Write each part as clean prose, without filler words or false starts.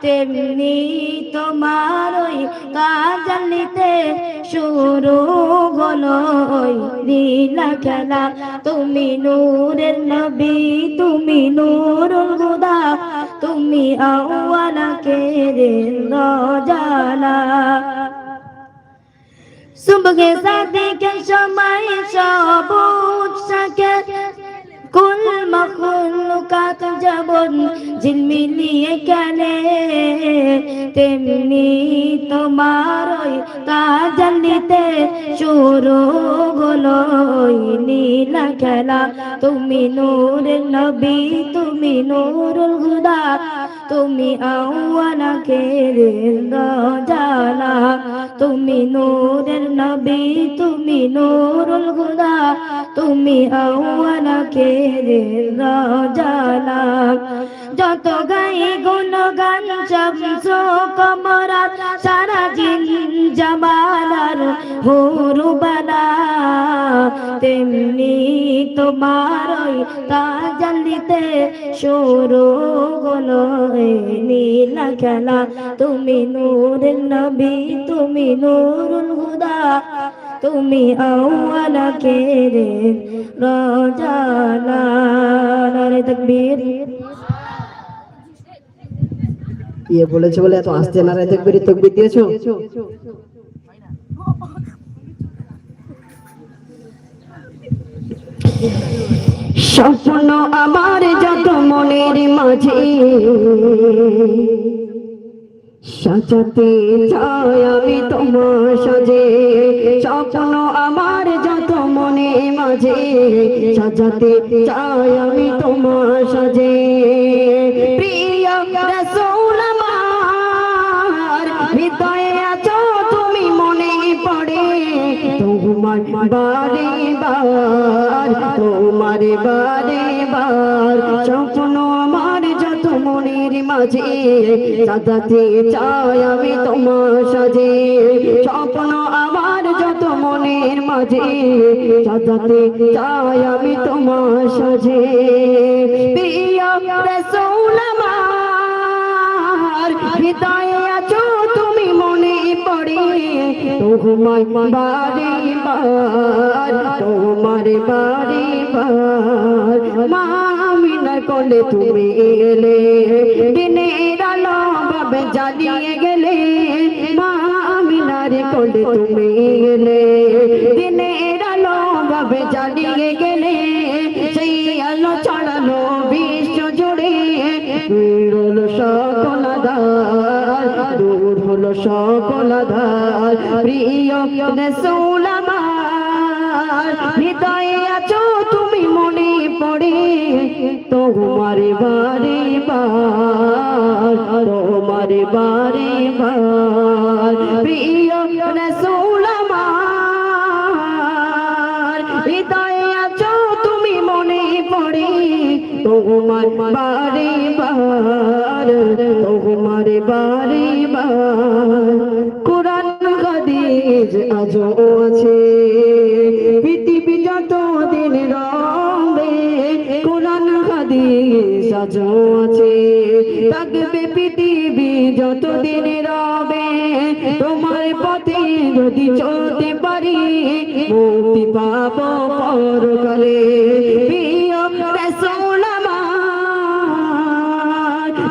তেমনি তোমার ওই কাজলিতে শুরু হলো ওই লীলা খেলা। তুমি নূরের নবী, তুমি নূরুল হুদা, তুমি আউয়াল আখিরের রোজানা। সুবহে সাদিকের সময় সবুজ শাকে কুল মখলুকাত যেমন ঝিলমিলিয়ে খেলে, তেমনি তোমার ওই তাজাল্লিতে শুরু হলো ওই লীলা খেলা। তুমি নূরের নবী, তুমি নূরুল হুদা, তুমি আউয়াল আখিরের রোজানা। তুমি নূরের নবী, তুমি নূরুল হুদা, তুমি আউয়াল আখিরের রোজানা। যত গাই গুণগান শামসু কমরাত, সারা জিন জামালার হুরুবানা, তেমনি তোমার ওই তাজাল্লিতে শুরু হলো এই লীলা খেলা। তুমি নূরের নবী, তুমি নূরুল হুদা, তুমি আউয়াল আখিরের রোজানা। নারে তাকবীর। ইয়ে বলেছে বলে এত আস্তে নারে তাকবীর তাকবীর দিয়েছো। স্বপ্ন আমার যত মনের মাঝে সাজাতে চাই আমি তোমার সাজে। স্বপ্ন আমার যত মনে মাঝে সাজাতে চাই আমি তোমার সাজে। প্রিয় রাসূল আমার হৃদয়ে আছো তুমি, মনে পড়ে তোমার বারে বার, তোমার বারে বার। স্বপ্ন আমার যত মনের মাঝে সাজাতে চাই আমি তোমার সাজে। স্বপ্ন আমার যত মনের মাঝে সাজাতে চাই আমি তোমার সাজে। প্রিয় রাসূল আমার হৃদয়ে আছো তুমি, মনে পড়ে তোমার বারে বার, তোমার বারে বার। মা আমিনার কোলে তুমি এলে, দিনের আলো ভাবে জ্বালিয়ে গেলে। মা আমিনার কোলে তুমি এলে, দিনের আলো ভাবে জ্বালিয়ে গেলে। সেই আলো ছড়ালো বিশ্ব জুড়ে, দূর হলো সকল আঁধার, দূর হলো সকল আঁধার। প্রিয় রাসূল আমার হৃদয়ে আছো তুমি, মনে পড়ে তোমার বারে বার, তোমার বারে বার। প্রিয় রাসূল আমার হৃদয়ে আছো তুমি, মনে পড়ে তোমার বারে বার, তোমার বারে বার। কুরআন হাদিস আজও আছে পৃথিবী যত দিন রবে, কুরআন হাদিস আজও আছে থাকবে পৃথিবী যত দিন রবে। তোমার পথে যদি চলতে পারি মুক্তি পাবো পরকালে। প্রিয় রাসূল আমার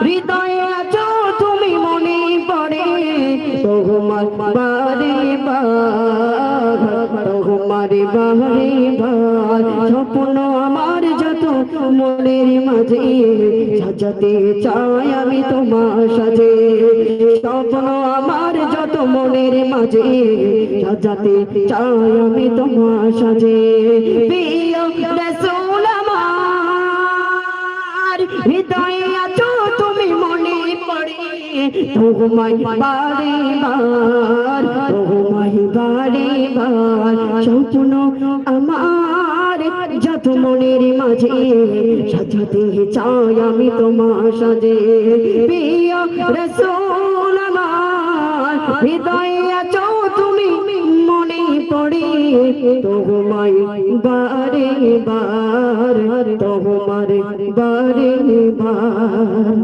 হৃদয়ে আছো তুমি, মনে পড়ে তোমার বারে বার, তোমার বারে বার। স্বপ্ন আমার যত মনের মাঝে সাজাতে চাই আমি তোমার সাজে। স্বপ্ন আমার যত মনের মাঝে সাজাতে চাই আমি তোমার সাজে। প্রিয় রাসূল আমার হৃদয়ে আছো তুমি, মনে পড়ে তোমার বারে বার, তোমার বারে বার। স্বপ্ন আমার যত মনের মাঝে সাজাতে চাই আমি তোমার সাজে। প্রিয় রাসূল আমার হৃদয়ে আছো তুমি, মনে পড়ে তোমার বারে বার, তোমার বারে বার।